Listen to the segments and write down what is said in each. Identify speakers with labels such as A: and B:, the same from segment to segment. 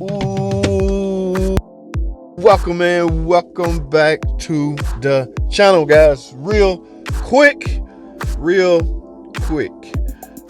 A: Ooh, welcome in, welcome back to the channel, guys. Real quick. All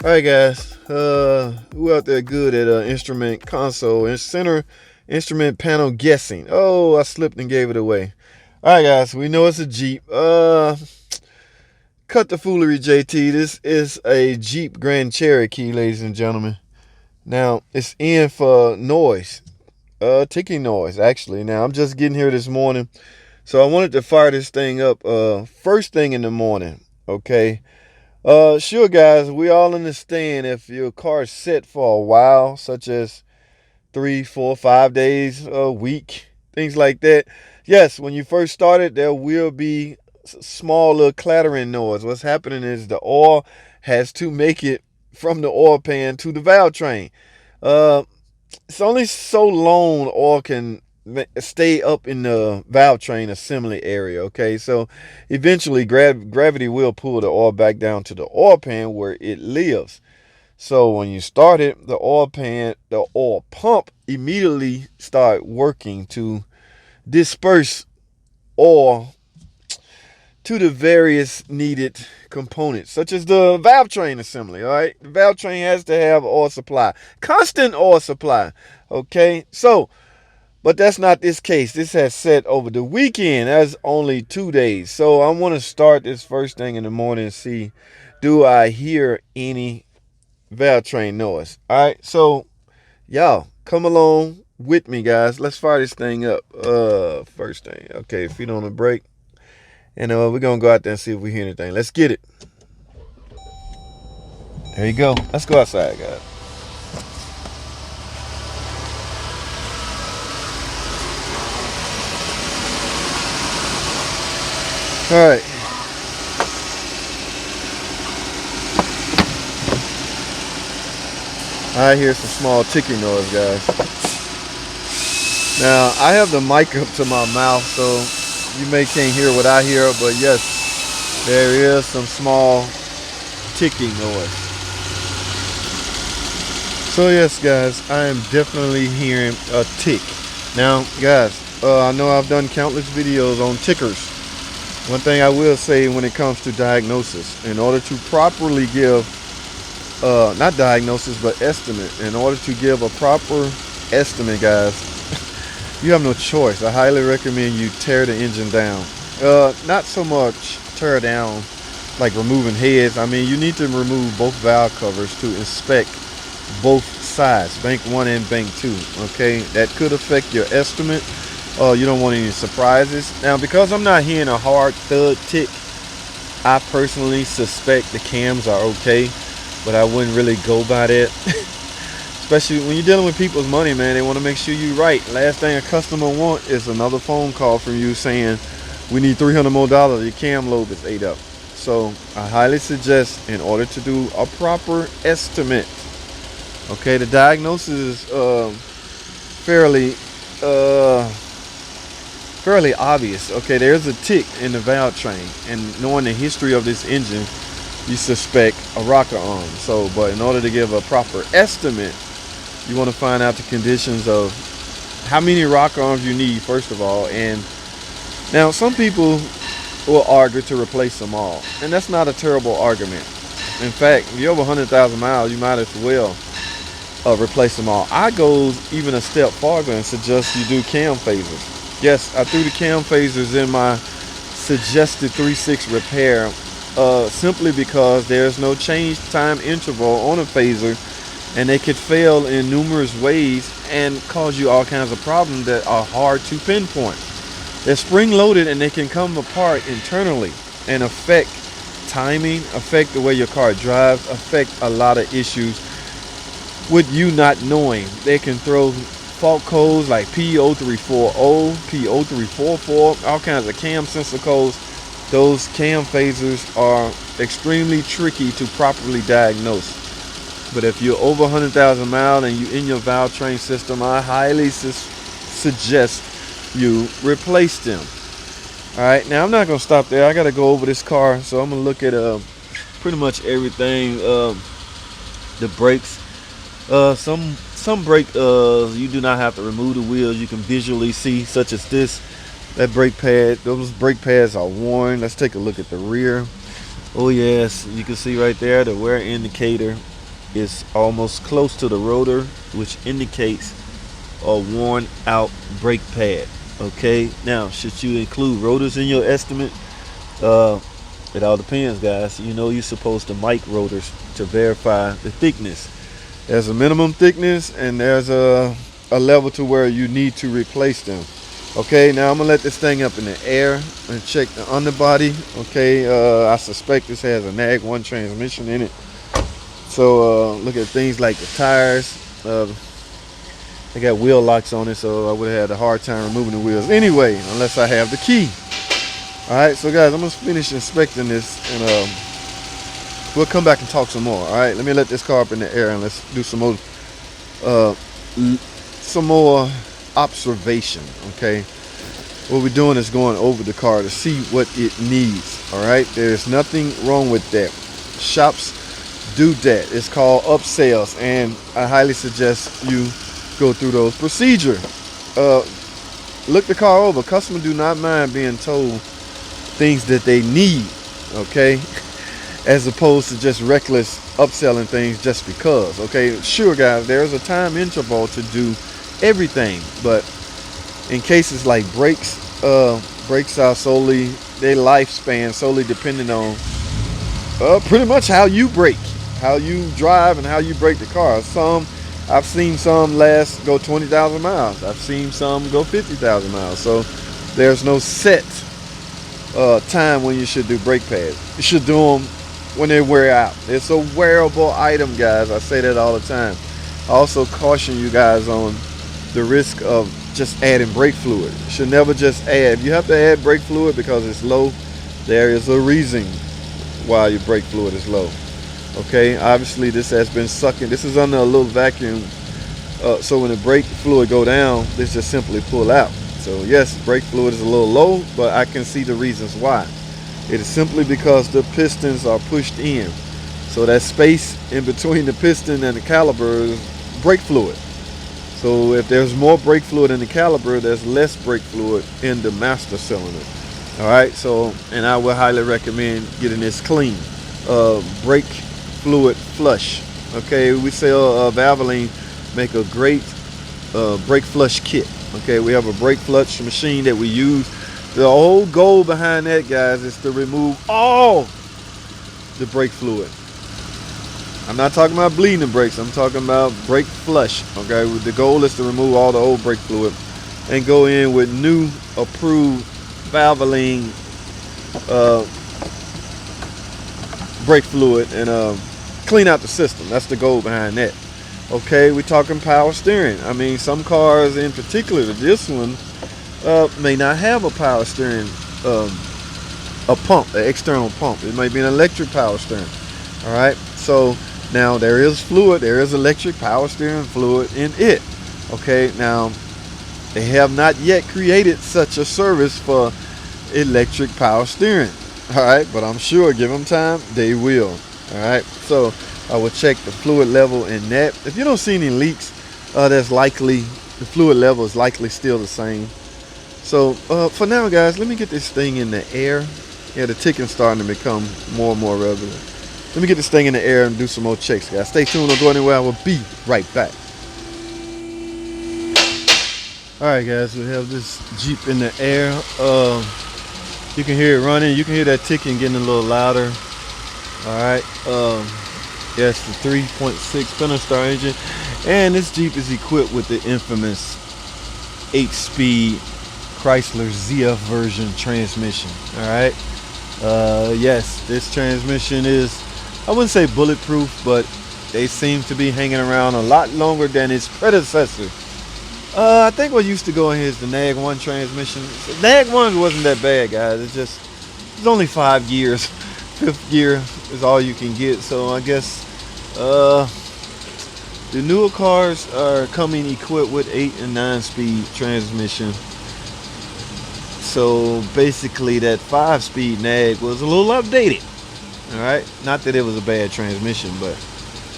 A: right, guys. Who out there good at instrument console and center instrument panel guessing? Oh, I slipped and gave it away. All right, guys. We know it's a Jeep. Cut the foolery, JT. This is a Jeep Grand Cherokee, ladies and gentlemen. Now it's in for noise. Ticking noise, actually. Now, I'm just getting here this morning, so I wanted to fire this thing up first thing in the morning, okay? Sure, guys, we all understand if your car is set for a while, such as 3, 4, 5 days, a week, things like that. Yes, when you first started, there will be small little clattering noise. What's happening is the oil has to make it from the oil pan to the valve train. It's only so long oil can stay up in the valve train assembly area, okay? So eventually gravity will pull the oil back down to the oil pan where it lives. So when you start it, the oil pump immediately start working to disperse oil to the various needed components, such as the valve train assembly. All right, the valve train has to have oil supply, constant oil supply. Okay, so, but that's not this case. This has set over the weekend. That's only 2 days. So I want to start this first thing in the morning and see, do I hear any valve train noise? All right, so y'all come along with me, guys. Let's fire this thing up. First thing. Okay, feet on the brake. And we're going to go out there and see if we hear anything. Let's get it. There you go. Let's go outside, guys. All right. I hear some small ticking noise, guys. Now, I have the mic up to my mouth, so you can't hear what I hear, but yes, there is some small ticking noise. So yes, guys, I am definitely hearing a tick. Now, guys, I know I've done countless videos on tickers. One thing I will say when it comes to diagnosis, in order to properly give, not diagnosis, but estimate, in order to give a proper estimate, guys, you have no choice. I highly recommend you tear the engine down. Not so much tear down like removing heads. I mean, you need to remove both valve covers to inspect both sides, bank 1 and bank 2. Okay, that could affect your estimate. You don't want any surprises. Now, because I'm not hearing a hard thud tick, I personally suspect the cams are okay, but I wouldn't really go by that. Especially when you're dealing with people's money, man. They want to make sure you're right. Last thing a customer wants is another phone call from you saying, we need $300 more. Your cam lobe is ate up. So I highly suggest, in order to do a proper estimate, okay, the diagnosis is fairly obvious. Okay, there's a tick in the valve train, and knowing the history of this engine, you suspect a rocker arm. So, but in order to give a proper estimate, you want to find out the conditions of how many rocker arms you need, first of all. And now some people will argue to replace them all, and that's not a terrible argument. In fact, if you're over 100,000 miles, you might as well replace them all. I go even a step farther and suggest you do cam phasers. Yes, I threw the cam phasers in my suggested 3.6 repair, simply because there's no change time interval on a phaser, and they could fail in numerous ways and cause you all kinds of problems that are hard to pinpoint. They're spring loaded, and they can come apart internally and affect timing, affect the way your car drives, affect a lot of issues with you not knowing. They can throw fault codes like P0340, P0344, all kinds of cam sensor codes. Those cam phasers are extremely tricky to properly diagnose. But if you're over 100,000 miles and you're in your valve train system, I highly suggest you replace them. All right, now I'm not gonna stop there. I gotta go over this car, so I'm gonna look at pretty much everything. The brakes, some some brake you do not have to remove the wheels. You can visually see, such as this, that brake pad. Those brake pads are worn. Let's take a look at the rear. Oh yes, you can see right there the wear indicator is almost close to the rotor, which indicates a worn out brake pad. Okay, now should you include rotors in your estimate? It all depends, guys. You know you're supposed to mic rotors to verify the thickness. There's a minimum thickness and there's a level to where you need to replace them. Okay, now I'm gonna let this thing up in the air and check the underbody. Okay, I suspect this has a nag 1 transmission in it. So look at things like the tires. They got wheel locks on it, so I would have had a hard time removing the wheels anyway, unless I have the key. All right, so guys, I'm gonna finish inspecting this and we'll come back and talk some more. All right, let me let this car up in the air and let's do some more observation. Okay, what we're doing is going over the car to see what it needs. All right, there's nothing wrong with that. Shops do that. It's called upsells, and I highly suggest you go through those procedures. Look the car over. Customers do not mind being told things that they need, okay, as opposed to just reckless upselling things just because. Okay, sure guys, there's a time interval to do everything, but in cases like brakes, brakes are solely, their lifespan solely dependent on pretty much how you brake, how you drive, and how you brake the car. I've seen some go 20,000 miles. I've seen some go 50,000 miles. So there's no set time when you should do brake pads. You should do them when they wear out. It's a wearable item, guys. I say that all the time. I also caution you guys on the risk of just adding brake fluid. You should never just add. If you have to add brake fluid because it's low, there is a reason why your brake fluid is low. Okay, obviously this has been sucking. This is under a little vacuum, so when the brake fluid go down, this just simply pull out. So yes, brake fluid is a little low, but I can see the reasons why. It is simply because the pistons are pushed in, so that space in between the piston and the caliper is brake fluid. So if there's more brake fluid in the caliper, there's less brake fluid in the master cylinder. All right, so, and I would highly recommend getting this clean. Brake fluid flush. Okay, we sell Valvoline make a great brake flush kit. Okay, we have a brake flush machine that we use. The whole goal behind that, guys, is to remove all the brake fluid. I'm not talking about bleeding the brakes. I'm talking about brake flush. Okay, the goal is to remove all the old brake fluid and go in with new approved Valvoline brake fluid and clean out the system. That's the goal behind that. Okay, we're talking power steering. I mean, some cars in particular, this one may not have a power steering, a pump, an external pump. It might be an electric power steering. All right, so now there is fluid, there is electric power steering fluid in it. Okay, now they have not yet created such a service for electric power steering. All right, but I'm sure give them time, they will. All right, so I will check the fluid level in that. If you don't see any leaks, that's likely the fluid level is likely still the same. So for now, guys, let me get this thing in the air. Yeah, the ticking's starting to become more and more regular. Let me get this thing in the air and do some more checks, guys. Stay tuned, don't go anywhere. I will be right back. All right, guys, we have this Jeep in the air. You can hear it running. You can hear that ticking getting a little louder. All right. Yes, the 3.6 Pentastar engine, and this Jeep is equipped with the infamous 8-speed Chrysler ZF version transmission. All right. Yes, this transmission is, I wouldn't say bulletproof, but they seem to be hanging around a lot longer than its predecessor. I think what used to go in here is the nag 1 transmission. The nag 1 wasn't that bad, guys. It's only 5 years. 5th gear is all you can get. So I guess the newer cars are coming equipped with 8 and 9 speed transmission. So basically that 5-speed nag was a little updated. All right, not that it was a bad transmission, but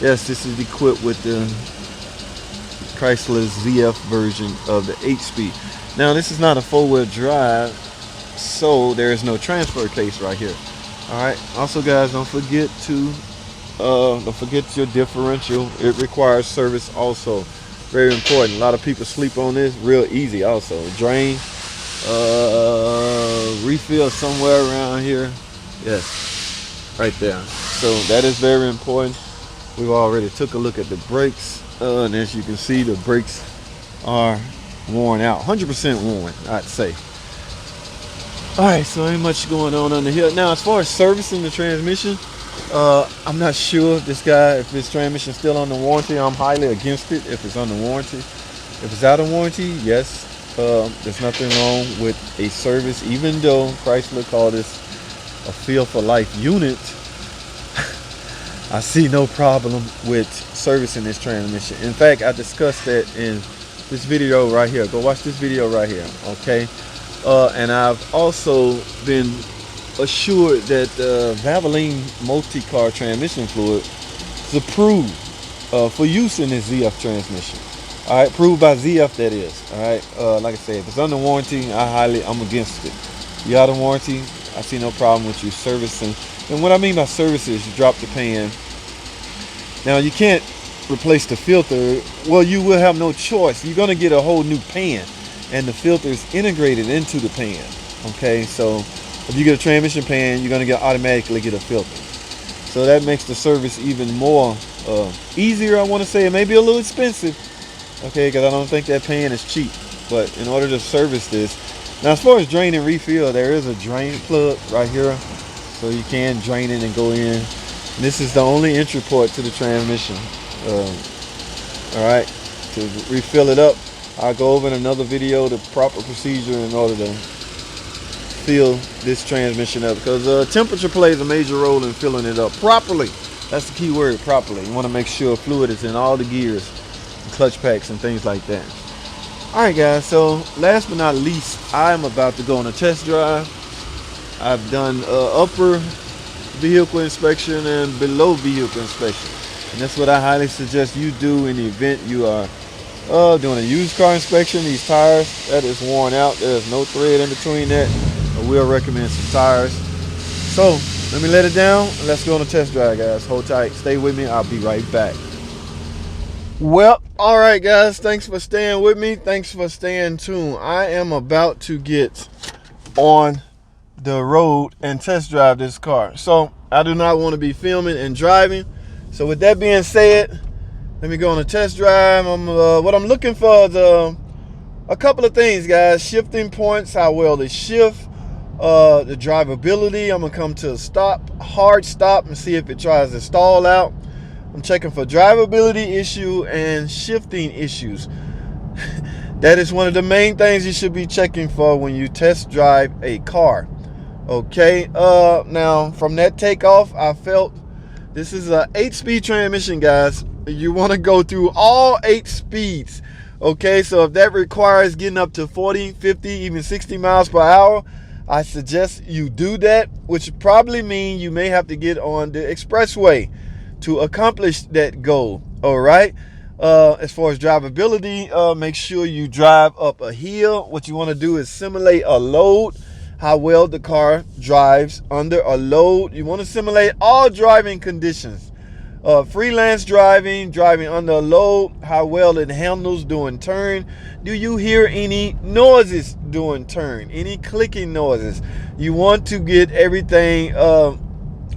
A: yes, this is equipped with the Chrysler's ZF version of the 8-speed. Now this is not a 4-wheel drive, so there is no transfer case right here. All right. Also, guys, don't forget your differential. It requires service also. Very important. A lot of people sleep on this. Real easy also. Drain, refill somewhere around here. Yes, right there. So that is very important. We've already took a look at the brakes, and as you can see, the brakes are worn out, 100% worn, I'd say. All right, so ain't much going on under here. Now, as far as servicing the transmission, I'm not sure if this transmission is still under warranty. I'm highly against it if it's under warranty. If it's out of warranty, yes, there's nothing wrong with a service, even though Chrysler called this a feel for life unit. I see no problem with servicing this transmission. In fact, I discussed that in this video right here. Go watch this video right here, okay? And I've also been assured that Valvoline multi-car transmission fluid is approved for use in this ZF transmission. All right, approved by ZF, that is. All right, like I said, if it's under warranty, I'm against it. You out of warranty, I see no problem with you servicing. And what I mean by service is you drop the pan. Now you can't replace the filter. Well, you will have no choice. You're gonna get a whole new pan, and the filter is integrated into the pan. Okay, so if you get a transmission pan, you're gonna automatically get a filter. So that makes the service even more easier. I want to say it may be a little expensive. Okay, because I don't think that pan is cheap. But in order to service this, now as far as drain and refill, there is a drain plug right here, so you can drain it and go in. And this is the only entry port to the transmission. All right, to refill it up, I'll go over in another video the proper procedure in order to fill this transmission up, because temperature plays a major role in filling it up properly. That's the key word, properly. You want to make sure fluid is in all the gears, clutch packs, and things like that. All right, guys, so last but not least, I'm about to go on a test drive. I've done upper vehicle inspection and below vehicle inspection, and that's what I highly suggest you do in the event you are doing a used car inspection. These tires, that is worn out. There's no thread in between that. I will recommend some tires. So let me let it down and let's go on a test drive, guys. Hold tight, stay with me, I'll be right back. Well, all right, guys, thanks for staying with me. Thanks for staying tuned. I am about to get on the road and test drive this car. So I do not want to be filming and driving. So with that being said, let me go on a test drive. What I'm looking for is a couple of things, guys. Shifting points, how well they shift, the drivability. I'm gonna come to a stop, hard stop, and see if it tries to stall out. I'm checking for drivability issue and shifting issues. That is one of the main things you should be checking for when you test drive a car. Okay, now from that takeoff, I felt this is a 8-speed transmission, guys. You want to go through all 8 speeds. Okay, so if that requires getting up to 40, 50, even 60 miles per hour, I suggest you do that, which probably means you may have to get on the expressway to accomplish that goal. All right, as far as drivability, make sure you drive up a hill. What you want to do is simulate a load, how well the car drives under a load. You want to simulate all driving conditions. Freelance driving, driving under a load, how well it handles during turn. Do you hear any noises during turn? Any clicking noises? You want to get everything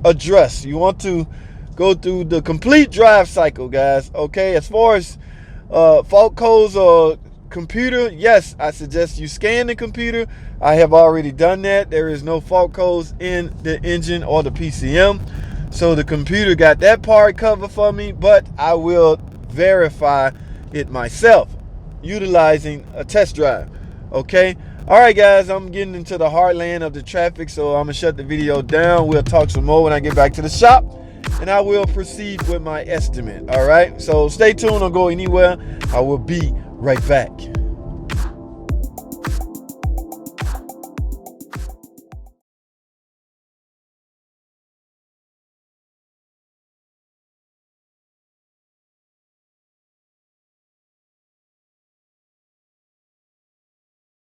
A: addressed. You want to go through the complete drive cycle, guys. Okay, as far as fault codes or computer, yes, I suggest you scan the computer. I have already done that. There is no fault codes in the engine or the PCM. So the computer got that part covered for me, but I will verify it myself utilizing a test drive. Okay, all right, guys, I'm getting into the heartland of the traffic, so I'm gonna shut the video down. We'll talk some more when I get back to the shop, and I will proceed with my estimate. All right, so stay tuned, don't go anywhere. I will be right back.